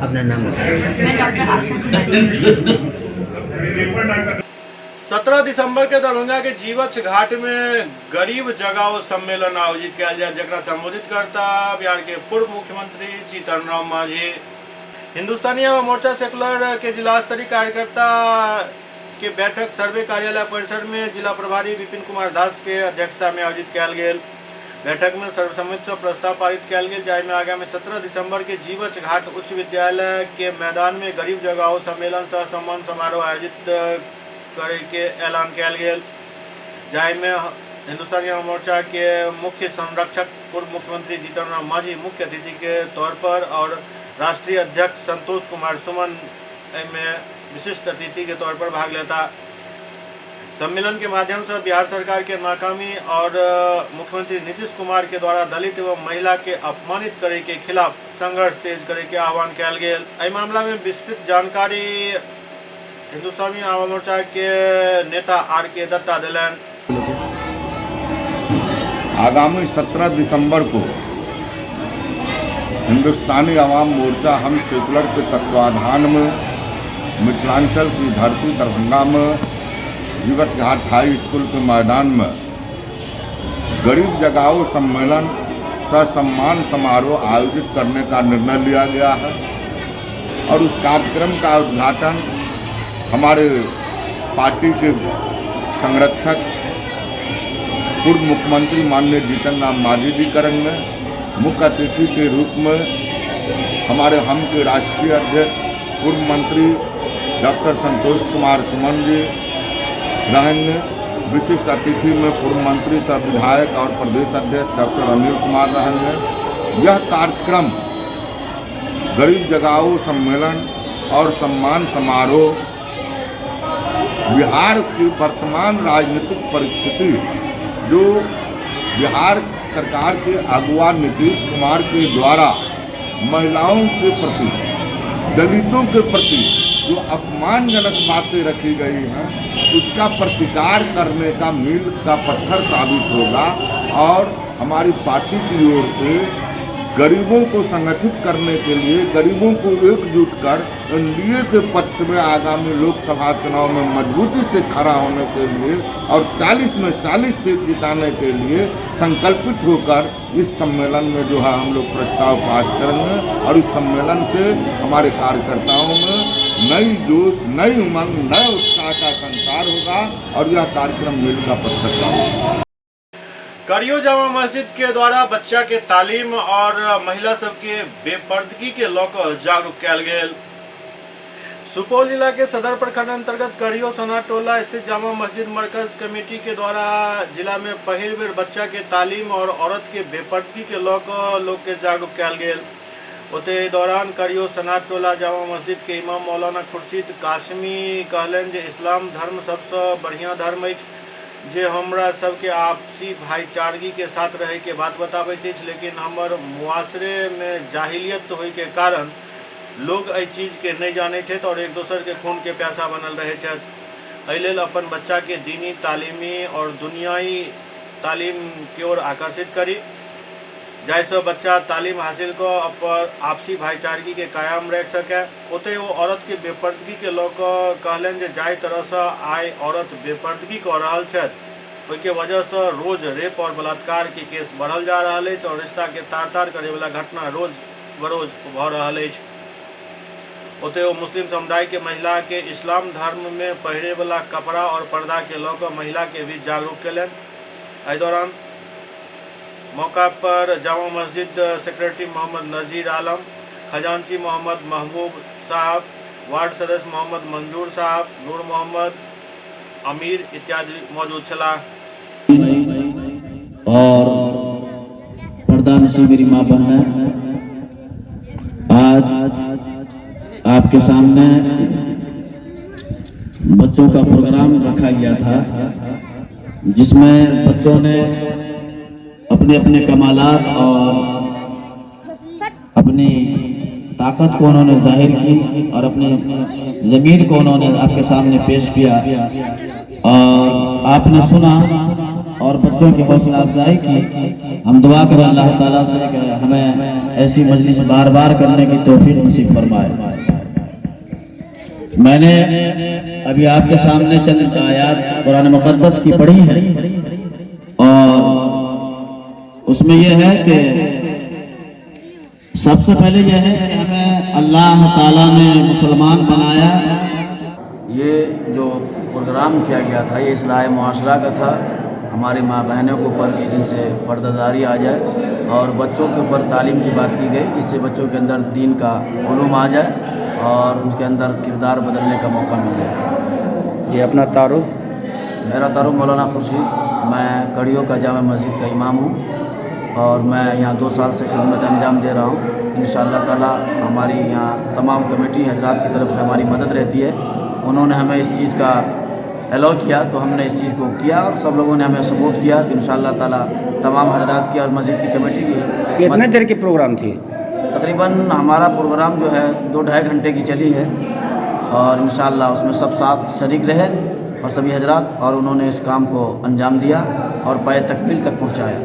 अपना नाम मैं डॉक्टर आशा कुमारी। 17 दिसंबर के दरभंगा के जीवछ घाट में गरीब जगाओ सम्मेलन आयोजित किया जाए, जरा संबोधित करता बिहार के पूर्व मुख्यमंत्री जीतन राम मांझी। हिंदुस्तानी आवाम मोर्चा सेकुलर के जिला स्तरीय कार्यकर्ता के बैठक सर्वे कार्यालय परिसर में जिला प्रभारी विपिन कुमार दास के अध्यक्षता में आयोजित किया गया। बैठक में सर्वसम्मति से प्रस्ताव पारित किया गया, जिसमें आगामी 17 दिसंबर के जीवछ घाट उच्च विद्यालय के मैदान में गरीब जगाओ सम्मेलन सह सम्मान समारोह आयोजित करे के ऐलान किया गया। जिसमें हिंदुस्तानी आवाम मोर्चा के मुख्य संरक्षक पूर्व मुख्यमंत्री जीतन राम मांझी मुख्य अतिथि के तौर पर और राष्ट्रीय अध्यक्ष संतोष कुमार सुमन में विशिष्ट अतिथि के तौर पर भाग लेता। सम्मेलन के माध्यम से बिहार सरकार के नाकामी और मुख्यमंत्री नीतीश कुमार के द्वारा दलित एवं महिला के अपमानित करे के खिलाफ संघर्ष तेज करे के आह्वान किया गया। इस मामला में विस्तृत जानकारी हिंदुस्तानी आवाम मोर्चा के नेता RK दत्ता दिलन। आगामी 17 दिसंबर को हिंदुस्तानी आवाम मोर्चा हम सेकुलर के तत्वाधान में मिथिलांचल की धरती दरभंगा में जीवछ घाट हाई स्कूल के मैदान में गरीब जगाओ सम्मेलन सह सम्मान समारोह आयोजित करने का निर्णय लिया गया है और उस कार्यक्रम का उद्घाटन हमारे पार्टी के संरक्षक पूर्व मुख्यमंत्री माननीय जीतन राम मांझी जी करेंगे। मुख्य अतिथि के रूप में हमारे हम के राष्ट्रीय अध्यक्ष पूर्व मंत्री डॉक्टर संतोष कुमार सुमन जी रहेंगे। विशिष्ट अतिथि में पूर्व मंत्री सह विधायक और प्रदेश अध्यक्ष डॉक्टर अनिल कुमार रहेंगे। यह कार्यक्रम गरीब जगाओ सम्मेलन और सम्मान समारोह बिहार की वर्तमान राजनीतिक परिस्थिति जो बिहार सरकार के अगुवा नीतीश कुमार के द्वारा महिलाओं के प्रति, दलितों के प्रति जो अपमानजनक बातें रखी गई हैं, उसका प्रतिकार करने का मील का पत्थर साबित होगा और हमारी पार्टी की ओर से गरीबों को संगठित करने के लिए, गरीबों को एकजुट कर एनडीए के पक्ष में आगामी लोकसभा चुनाव में मजबूती से खड़ा होने के लिए और 40 में 40 सीट जिताने के लिए संकल्पित होकर इस सम्मेलन में जो है हम लोग प्रस्ताव पास करेंगे और इस सम्मेलन से हमारे कार्यकर्ताओं में नई जोश, नई उमंग, नए उत्साह का संचार होगा और यह कार्यक्रम मील का पत्थर होगा। करियो जामा मस्जिद के द्वारा बच्चा के तालीम और महिला सबके बेपर्दगी के लौक जागरूक किया गेल। सुपौल जिला के सदर प्रखंड अंतर्गत करियो सना टोला स्थित जामा मस्जिद मरकज कमेटी के द्वारा जिला में पहिल बेर बच्चा के तालीम और औरत के बेपर्दगी के लौक लोग के जागरूक किया गेल। ओते दौरान करियो सना टोला जामा मस्जिद के इमाम मौलाना खुर्शीद कासमी कहलन जे इस्लाम धर्म सबसे बढ़िया धर्म अछि जे हमरा सबके आपसी भाईचारगी के साथ रहे के बात बताबैत अछि, लेकिन हमर मुआसरे में जाहिलियत होय के कारण लोग एहि चीज के नहीं जाने छथि और एक दोसर के खून के प्यासा बनल रहे छथि। एहि लेल अपन बच्चा के दीनी तालीमी और दुनियाई तालीम की ओर आकर्षित करी, जाहिसँ बच्चा तालीम हासिल को अपन आपसी भाईचारगी के कायम रख सके। ओते वो औरत के बेपर्दगी के लऽ कऽ कहलन जे जाहि तरह से आइ औरत बेपर्दगी कऽ रहल छथि ओहि के वजह से रोज रेप और बलात्कार के केस बढ़ल जा रहल अछि और रिश्ता के तार तार करे वाला घटना रोज बरोज भऽ रहल अछि। ओते वो मुस्लिम समुदाय के महिला के इस्लाम धर्म में पहिरे वाला कपड़ा और पर्दा के लऽ कऽ महिला के भी जागरूक कयलनि। एहि दौरान मौका पर जामा मस्जिद सेक्रेटरी मोहम्मद नज़ीर आलम, खजांची मोहम्मद महबूब साहब, वार्ड सदस्य मोहम्मद मंजूर साहब, नूर मोहम्मद, अमीर इत्यादि मौजूद छला। और पर्दा नशीब मेरी माँ बनना आज आपके सामने बच्चों का प्रोग्राम रखा गया था, जिसमें बच्चों ने अपने अपने कमालात और अपनी ताकत को उन्होंने जाहिर की और अपने ज़मीर को उन्होंने आपके सामने पेश किया और आपने सुना और बच्चों की हौसला अफजाई की। हम दुआ करें अल्लाह ताला से कि हमें ऐसी मजलिस बार बार करने की तौफीक नसीब फरमाए। मैंने अभी आपके सामने चंद आयात कुरान मुक़द्दस की पढ़ी है और उसमें यह है कि सबसे पहले यह है कि हमें अल्लाह ताला ने मुसलमान बनाया। ये जो प्रोग्राम किया गया था ये इस्लाह मुआशरा का था, हमारी माँ बहनों के ऊपर की जिनसे पर्दादारी आ जाए और बच्चों के ऊपर तालीम की बात की गई, जिससे बच्चों के अंदर दीन का उलूम आ जाए और उनके अंदर किरदार बदलने का मौका मिल जाए। ये अपना तारुफ? मेरा तारुफ मौलाना खुर्शीद, मैं कड़ियों का जामा मस्जिद का इमाम हूँ और मैं यहाँ 2 साल से खिदमत अंजाम दे रहा हूँ। इंशाअल्लाह ताला हमारी यहाँ तमाम कमेटी हजरात की तरफ से हमारी मदद रहती है। उन्होंने हमें इस चीज़ का अलाउ किया तो हमने इस चीज़ को किया और सब लोगों ने हमें सपोर्ट किया, तो इंशाअल्लाह ताला तमाम हजरात की और मस्जिद की कमेटी की। कितने देर की प्रोग्राम थी? तकरीबन हमारा प्रोग्राम जो है 2-2.5 घंटे की चली है और इंशाअल्लाह उसमें सब साथ शरीक रहे और सभी हजरात, और उन्होंने इस काम को अंजाम दिया और पाए तकमील तक पहुँचाया।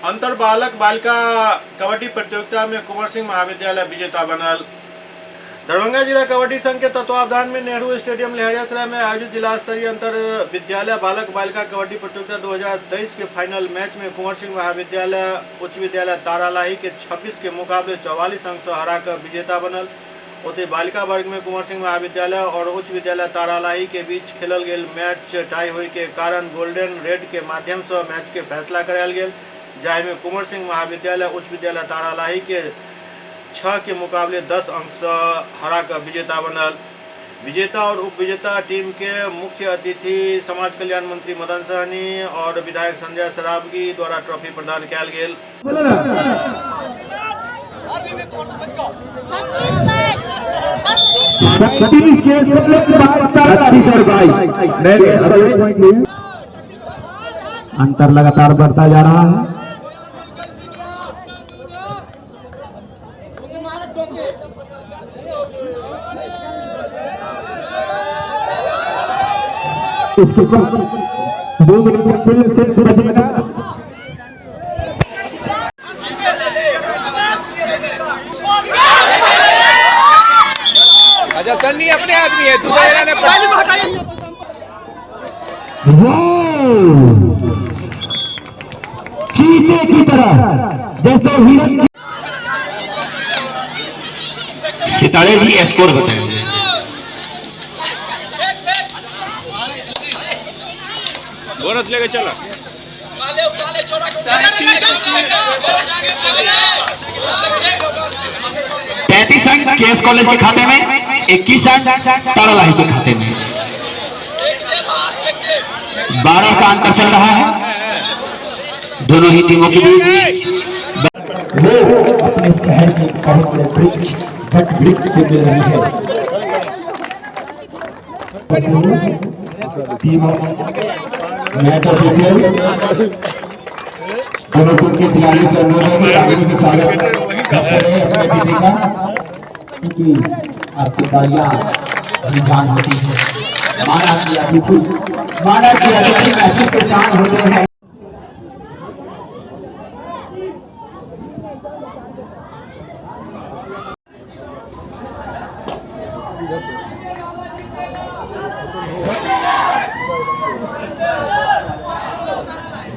अंतर बालक बालिका कबड्डी प्रतियोगिता में कुंवर सिंह महाविद्यालय विजेता बनल। दरभंगा जिला कबड्डी संघ के तत्वावधान में नेहरू स्टेडियम लहरियासराय में आयोजित जिला स्तरीय अंतर विद्यालय बालक बालिका कबड्डी प्रतियोगिता 2023 के फाइनल मैच में कुंवर सिंह महाविद्यालय उच्च विद्यालय तारालाही के 26 के मुकाबले 44 अंक से हराकर विजेता बनल। ओते बालिका वर्ग में कुंवर सिंह महाविद्यालय और उच्च विद्यालय तारालाही के बीच खेलल गेल मैच टाई होय के कारण गोल्डन रेड के माध्यम से मैच के फैसला करायल गेल, जाहि में कुंवर सिंह महाविद्यालय उच्च विद्यालय तारालाही के 6 के मुकाबले 10 अंक से हराकर विजेता बनल। विजेता और उप विजेता टीम के मुख्य अतिथि समाज कल्याण मंत्री मदन सहनी और विधायक संजय सरावगी द्वारा ट्रॉफी प्रदान किया गेल। अंतर लगातार बढ़ता जा रहा है। इसके बाद 2 मिनट से अच्छा सन्नी अपने आदमी है, दूसरा ने चीते की तरह जैसे हिरन। सितारे जी स्कोर बताएंगे। बोनस लेके चला। 35 अंक केएस कॉलेज के खाते में, 21 अंक तारालाही के खाते में। 12 का अंतर चल रहा है दोनों ही टीमों के बीच। वो अपने शहर के बहुत बड़े वृक्ष वट वृक्ष से मिल रही है। दोनों टीम के खिलाड़ी से अनुरोध है आगे के स्वागत करते हैं अपने अतिथि का, क्योंकि आपकी बारियां रुझान होती है। माना कि अतिथि महसूस के शान होते हैं।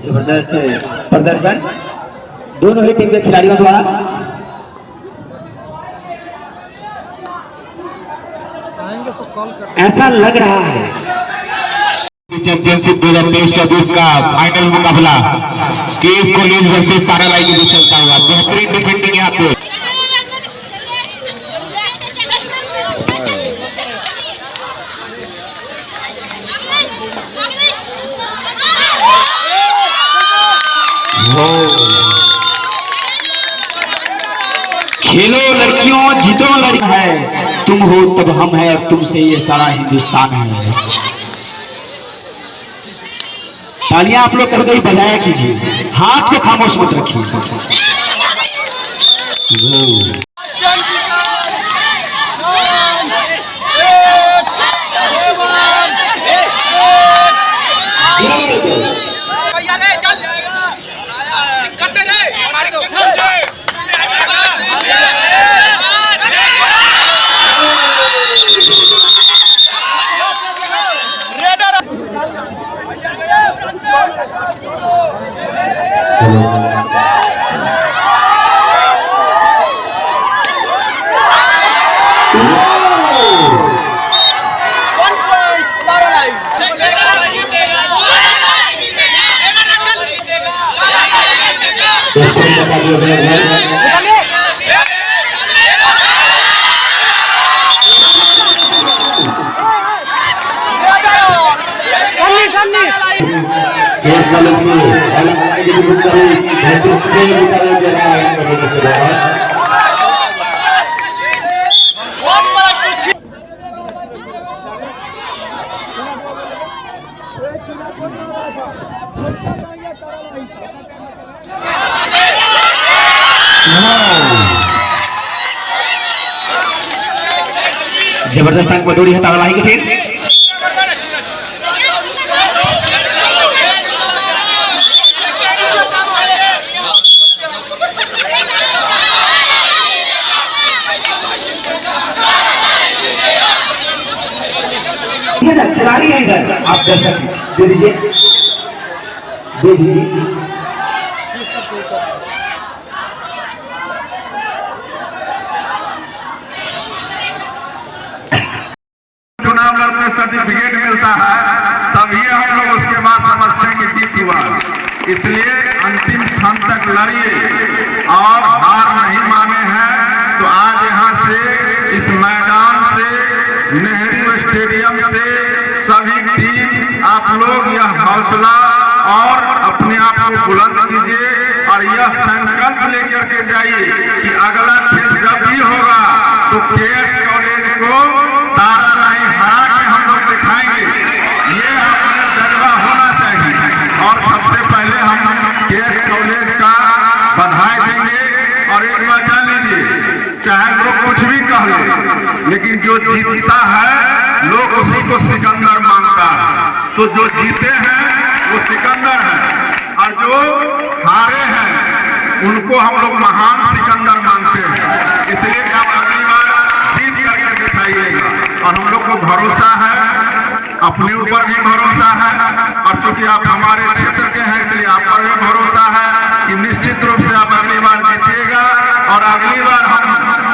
जबरदस्त प्रदर्शन दोनों ही टीम के खिलाड़ियों द्वारा। ऐसा लग रहा है चैंपियनशिप 2023-24 का फाइनल मुकाबला केएस कॉलेज वर्सेस तारालाई के बीच चलता हुआ। बेहतरीन डिफेंडिंग यहाँ पे खेलो लड़कियों, जीतो लड़की है, तुम हो तब हम है और तुमसे ये सारा हिंदुस्तान है। तालियां आप लोग कभी कभी बजाया कीजिए, हाथ को खामोश मत रखिए। जबरदस्त अंक बटोरी है तारालाई की टीम। खिलाड़ी है इधर, आप दर्शक दे दीजिए, दे दीजिए। चुनाव लड़ने सर्टिफिकेट मिलता है तभी हम लोग उसके बाद समझते हैं कि जीत हुआ। इसलिए अंतिम क्षण तक लड़िए और हार नहीं माने हैं तो आज यहाँ से इस मैदान से नेहरू स्टेडियम से सभी टीम आप लोग यह हौसला और अपने आप को बुलंद कीजिए और यह संकल्प लेकर के जाइए कि अगला खेल जब भी होगा तो केएस कॉलेज को तारालाई हरा के हम लोग दिखाएंगे। ये अपना जज्बा होना चाहिए और सबसे पहले हम केएस कॉलेज का बधाई देंगे। और एक बात जान लीजिए, चाहे लोग कुछ भी कह ले, लेकिन जो जीतता है लोग उसी को सिकंदर मानता है। तो जो जीते हैं वो सिकंदर है और जो हारे हैं उनको हम लोग महान सिकंदर मानते हैं। इसलिए आप अगली बार जीत करके दिखाइएगा। भरोसा है, अपने ऊपर भी भरोसा है, और चूंकि आप हमारे क्षेत्र के हैं इसलिए आप पर भी भरोसा है कि निश्चित रूप से आप अगली बार जीतिएगा। और अगली बार हम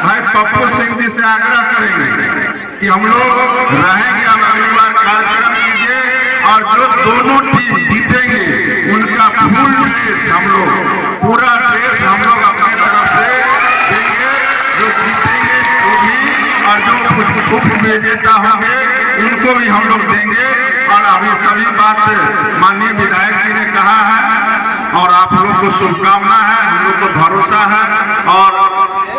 भाई पप्पू सिंह जी से आग्रह करेंगे कि हम लोग रहेंगे, हम अगली बार कार्यक्रम कीजिए, और जो दोनों टीम जीतेंगे उनका फुल ड्रेस हम लोग, पूरा ड्रेस हम लोग अपने तरफ से देंगे, जो जीतेंगे वो भी, और जो उप विजेता होंगे उनको भी हम लोग देंगे। और अभी सभी बात माननीय विधायक जी ने कहा है, और आप लोग को शुभकामना है, हम लोग को भरोसा है, और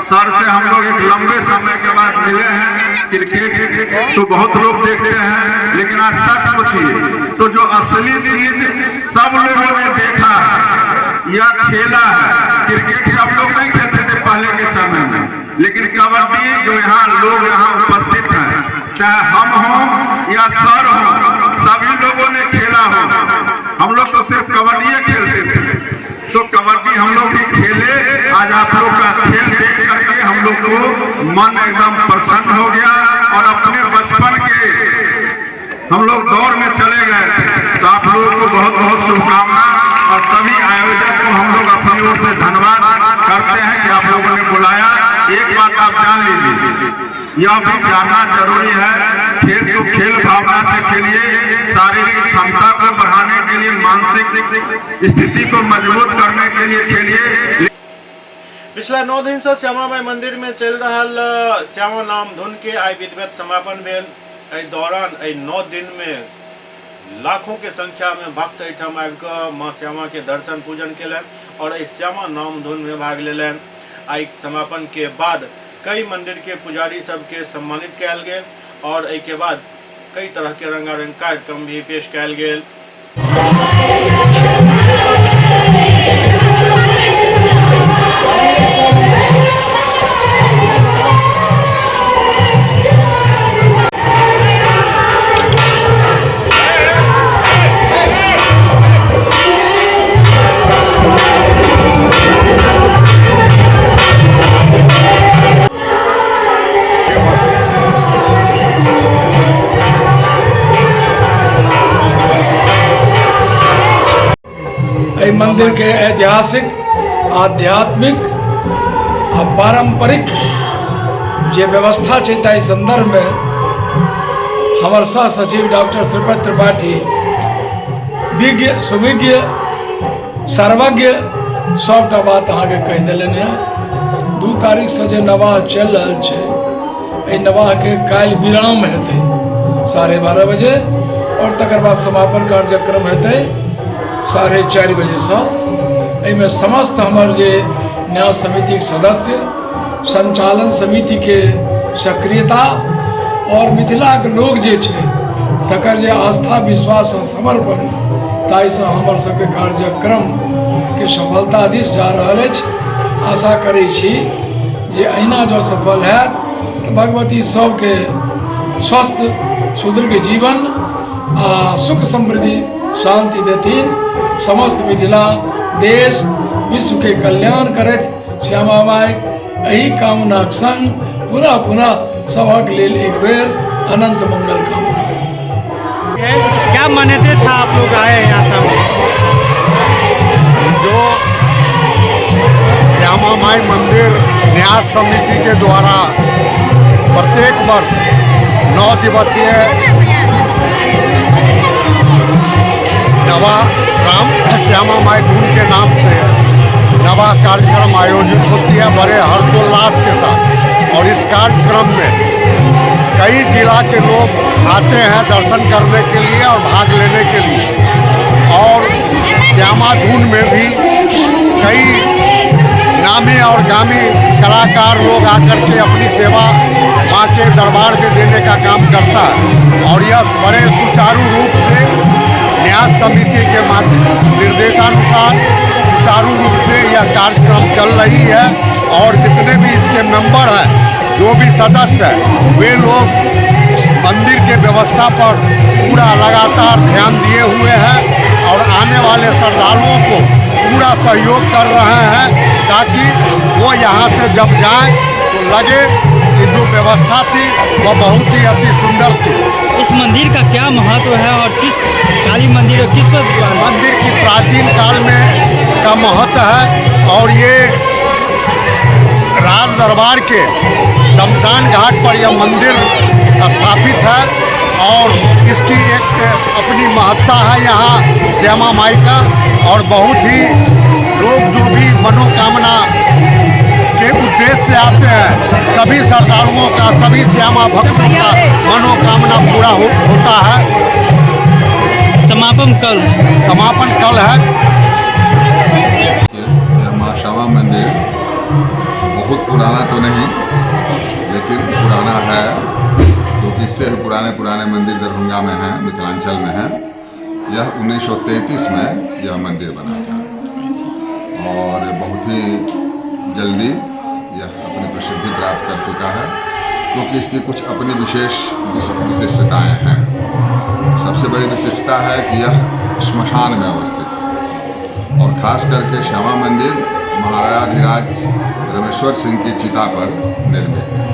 सर से हम लोग एक लंबे समय के बाद मिले हैं। क्रिकेट तो बहुत लोग देखते हैं, लेकिन आज सच पूछिए तो जो असली चीज सब लोगों ने देखा है या खेला है, क्रिकेट सब लोग नहीं खेलते थे पहले के समय में, लेकिन कबड्डी जो यहाँ लोग यहाँ उपस्थित हैं, चाहे हम हों या सर हों, सभी लोगों ने खेला हो। हम लोग तो सिर्फ कबड्डी खेलते थे, तो कबड्डी हम लोग भी खेले। आज आप लोग का खेल देख करके हम लोग को मन एकदम प्रसन्न हो गया, और अपने बचपन के हम लोग दौर में चले गए। तो आप लोगों को बहुत बहुत शुभकामना, और सभी आयोजक को हम लोग अपनी ओर से धन्यवाद करते हैं कि आप लोगों ने बुलाया। एक बात आप जान लीजिए, यह भी जानना जरूरी है, खेल को खेल भावना से खेलिए, शारीरिक क्षमता को बढ़ाने के लिए, मानसिक स्थिति को मजबूत करने के लिए खेलिए। पिछला 9 दिन से श्यामा माई मंदिर में चल रहा श्यामा नाम धुन के आई विधिवत समापन भेल। एहि दौरान 9 दिन में लाखों के संख्या में भक्त एहिठाम आबि कऽ माँ श्यामा के दर्शन पूजन केलनि और एहि श्यामा नाम धुन में भाग लेलनि। आई समापन के बाद कई मंदिर के पुजारी सबके सम्मानित कयल गेल और एहि के बाद कई तरह के रंगारंग कार्यक्रम भी पेश कयल गेल। मंदिर के ऐतिहासिक, आध्यात्मिक और पारंपरिक जे व्यवस्था छै ताहि संदर्भ में हमर सह सचिव डॉक्टर श्रीपति त्रिपाठी विज्ञ सुविज्ञ सर्वज्ञ सबटा बात अहाँ के कह दिलनि हैं। 2 तारीख से जो नवाह चल रहा है, एहि नवाह के काल्हि विराम हेतै 12:30 बजे और तकर बाद समापन कार्यक्रम हेतै 4:30 बजे से। एहिमे समस्त हमर जे न्याय समिति के सदस्य, संचालन समिति के सक्रियता और मिथिला के लोग जे छै तकर जे आस्था विश्वास और समर्पण, ताहि से हमर सबके कार्यक्रम के सफलता दिस जा रहल अछि। आशा करै छी जे अहिना जो सफल हैत तो भगवती सबके स्वस्थ सुदृढ़ जीवन आ सुख समृद्धि शांति देथिन। समस्त मिथिला देश विश्व के कल्याण करैत श्यामा माई एही कामना संग पुनः पुनः सबक लेल एक बेर अनंत मंगल कामना। क्या मान्यता था आप लोग आए यहाँ सामने? जो श्यामा माई मंदिर न्यास समिति के द्वारा प्रत्येक वर्ष 9 दिवसीय नवा राम श्यामा माई धुन के नाम से नवा कार्यक्रम आयोजित होती है बड़े हर्षोल्लास के साथ। और इस कार्यक्रम में कई जिला के लोग आते हैं दर्शन करने के लिए और भाग लेने के लिए। और श्यामा धुन में भी कई नामी और गामी कलाकार लोग आकर के अपनी सेवा माँ के दरबार में देने का काम करता है। और यह बड़े सुचारू रूप से न्यास समिति के निर्देशानुसार सुचारू रूप से यह कार्यक्रम चल रही है। और जितने भी इसके मेंबर हैं, जो भी सदस्य हैं, वे लोग मंदिर के व्यवस्था पर पूरा लगातार ध्यान दिए हुए हैं और आने वाले श्रद्धालुओं को पूरा सहयोग कर रहे हैं ताकि वो यहाँ से जब जाएं तो लगे कि जो व्यवस्था थी वह बहुत ही अति सुंदर थी। इस मंदिर का क्या महत्व है और किस काली मंदिर और किस मंदिर की प्राचीन काल में का महत्व है और ये राज दरबार के शमशान घाट पर यह मंदिर स्थापित है और इसकी एक अपनी महत्ता है यहाँ श्यामा माई का। और बहुत ही लोग जो भी मनोकामना के उद्देश्य से आते हैं सभी श्रद्धालुओं का, सभी श्यामा भक्तों का मनोकामना पूरा होता है। समापन कल है। माँ श्यामा मंदिर बहुत पुराना तो नहीं लेकिन पुराना है, क्योंकि इससे पुराने मंदिर दरभंगा में हैं, मिथिलांचल में हैं। यह 1933 में यह मंदिर बना था और बहुत ही जल्दी यह अपनी प्रसिद्धि प्राप्त कर चुका है, क्योंकि इसकी कुछ अपनी विशिष्टताएं हैं। सबसे बड़ी विशिष्टता है कि यह श्मशान में अवस्थित है और ख़ास करके श्यामा मंदिर महाराजाधिराज रमेश्वर सिंह की चिता पर निर्मित है।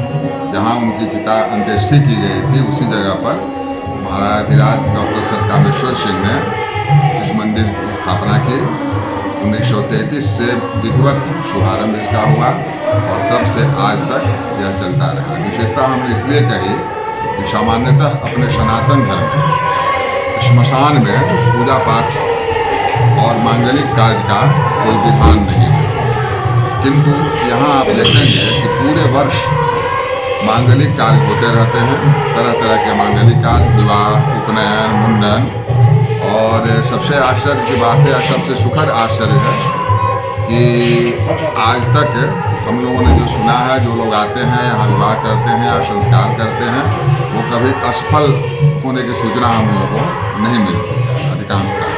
जहाँ उनकी चिता अंत्येष्टि की गई थी उसी जगह पर महाराजाधिराज डॉक्टर सर कामेश्वर सिंह ने इस मंदिर की स्थापना की। 1933 से विधिवत शुभारंभ इसका हुआ और तब से आज तक यह चलता रहा। विशेषता हमने इसलिए कही कि सामान्यतः अपने सनातन धर्म में श्मशान में पूजा पाठ और मांगलिक कार्य का कोई विधान नहीं है, किंतु यहाँ आप देखेंगे कि पूरे वर्ष मांगलिक कार्य होते रहते हैं। तरह तरह के मांगलिक कार्य, विवाह, उपनयन, मुंडन। और सबसे आश्चर्य की बात है, सबसे सुखद आश्चर्य है कि आज तक हम लोगों ने जो सुना है, जो लोग आते हैं यहाँ विवाह करते हैं या संस्कार करते हैं, वो कभी असफल होने की सूचना हम लोगों को नहीं मिलती है अधिकांशतः।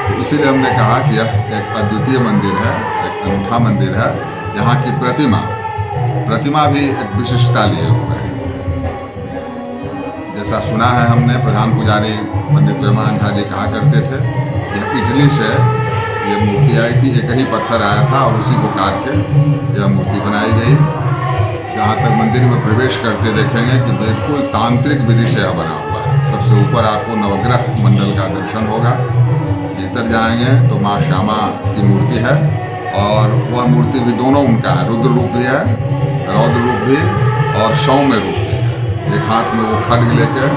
तो इसीलिए हमने कहा कि यह एक अद्वितीय मंदिर है, एक अनूठा मंदिर है। यहाँ की प्रतिमा भी एक विशिष्टता लिए हुए है। जैसा सुना है हमने, प्रधान पुजारी पंडित प्रेमानंद झा जी कहा करते थे कि इटली से ये मूर्ति आई थी, एक ही पत्थर आया था और उसी को काट के यह मूर्ति बनाई गई। जहाँ तक मंदिर में प्रवेश करते देखेंगे कि बिल्कुल तांत्रिक विधि से यह बना हुआ है। सबसे ऊपर आपको नवग्रह मंडल का दर्शन होगा। भीतर जाएंगे तो माँ श्यामा की मूर्ति है और वह मूर्ति भी दोनों उनका है, रुद्र रूप भी है, रौद्र रूप भी और सौम्य रूप भी है। एक हाथ में वो खड्ग लेकर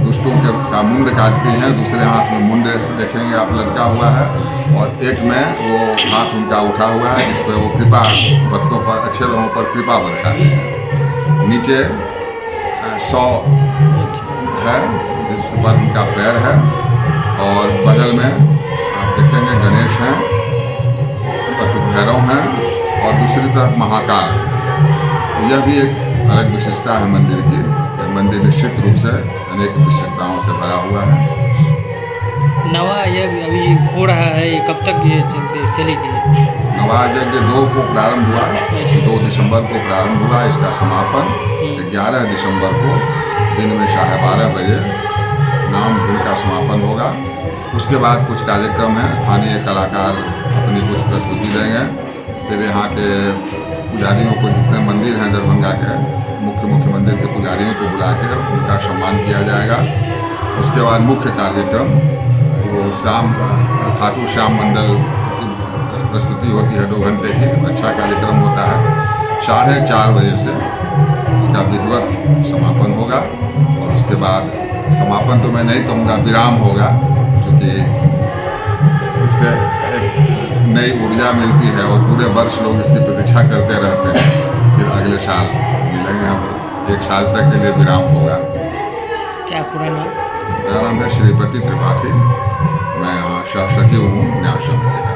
दुष्टों का मुंड काटती हैं, दूसरे हाथ में मुंड देखेंगे आप लटका हुआ है और एक में वो हाथ उनका उठा हुआ है जिस पर वो कृपा भक्तों पर, अच्छे लोगों पर कृपा बरसाते हैं। नीचे 100 है जिस पर उनका पैर है और बगल में आप देखेंगे गणेश हैं, भैरव हैं और दूसरी तरफ महाकाल है। यह भी एक अलग विशेषता है मंदिर की। यह मंदिर निश्चित रूप से अनेक विशेषताओं से भरा हुआ है। नवा यज्ञ अभी हो रहा है, ये कब तक ये चलेगी? नवा यज्ञ 2 को प्रारंभ हुआ, 2 दिसंबर को प्रारंभ हुआ। इसका समापन 11 दिसंबर को दिन में 12:30 बजे नाम धुन का समापन होगा। उसके बाद कुछ कार्यक्रम हैं, स्थानीय कलाकार अपनी कुछ प्रस्तुति देंगे। फिर यहाँ के पुजारियों को, जितने मंदिर हैं दरभंगा के मुख्य मंदिर के पुजारियों को बुला के उनका सम्मान किया जाएगा। उसके बाद मुख्य कार्यक्रम वो खाटू श्याम मंडल की प्रस्तुति होती है 2 घंटे की। अच्छा कार्यक्रम होता है। 4:30 बजे से इसका विधिवत समापन होगा और उसके बाद समापन तो मैं नहीं कहूँगा, विराम होगा, क्योंकि इससे एक नई ऊर्जा मिलती है और पूरे वर्ष लोग इसकी प्रतीक्षा करते रहते हैं। फिर अगले साल मिलेंगे हम, 1 साल तक के लिए विराम होगा। क्या पूरा नाम? मेरा नाम है श्रीपति त्रिपाठी, मैं यहाँ सह सचिव हूँ न्याय समिति का।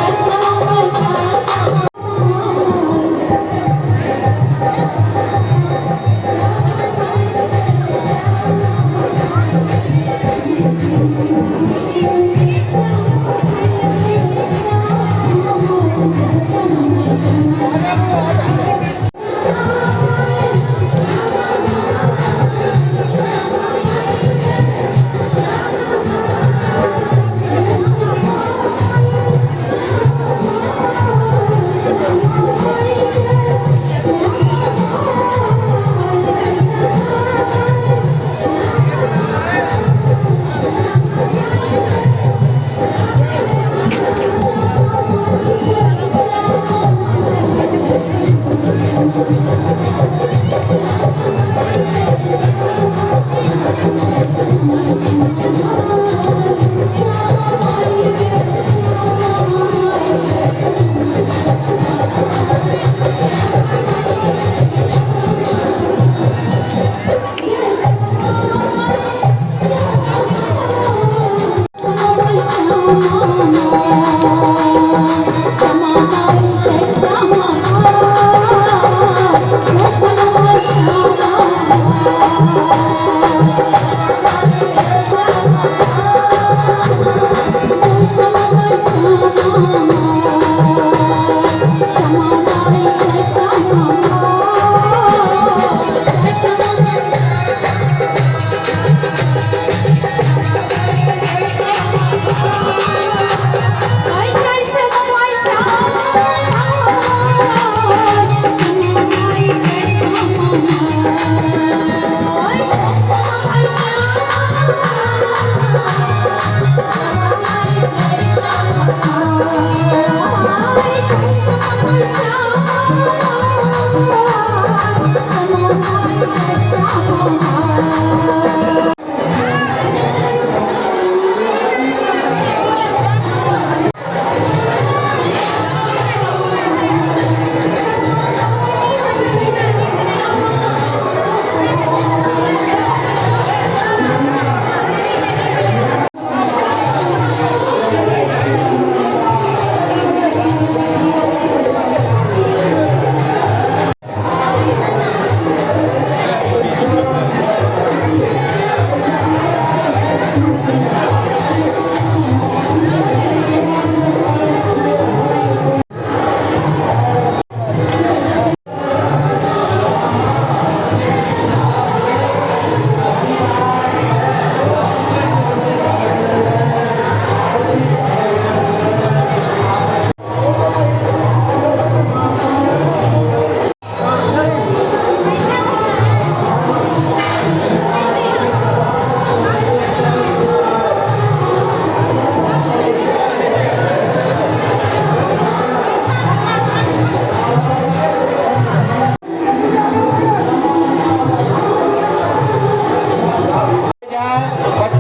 Yes,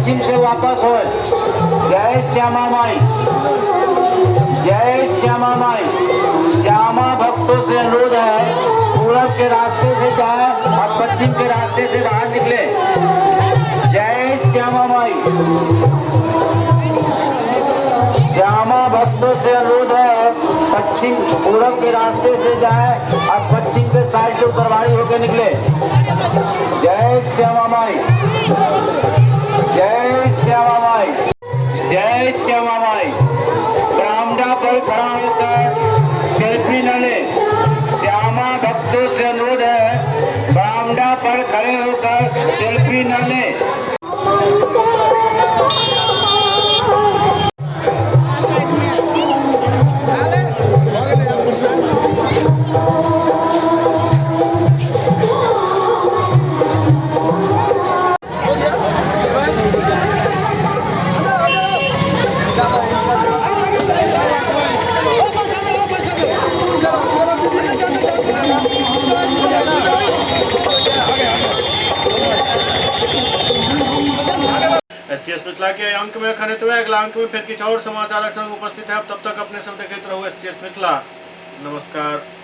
पश्चिम से वापस हो। जय श्यामा माई, जय श्यामा माई। श्यामा भक्तों से अनुरोध है पूरब के रास्ते से जाए और पश्चिम के रास्ते से बाहर निकले। जय श्यामा माई। श्यामा भक्तों से अनुरोध है पश्चिम पूरब के रास्ते से जाए और पश्चिम के साइड से उत्तरवाड़ी होकर निकले। जय श्यामा माई, जय श्यामा माई, जय श्यामा माई। बरामदा पर खड़ा होकर सेल्फी न ले। श्यामा भक्तों से अनुरोध है बरामदा पर खड़े होकर सेल्फी न ले। SCS मिथिला के अंक में खनित हुए अगला अंक में फिर कुछ और समाचार उपस्थित है। तब तक अपने सब देखते रहो SCS मिथिला। नमस्कार।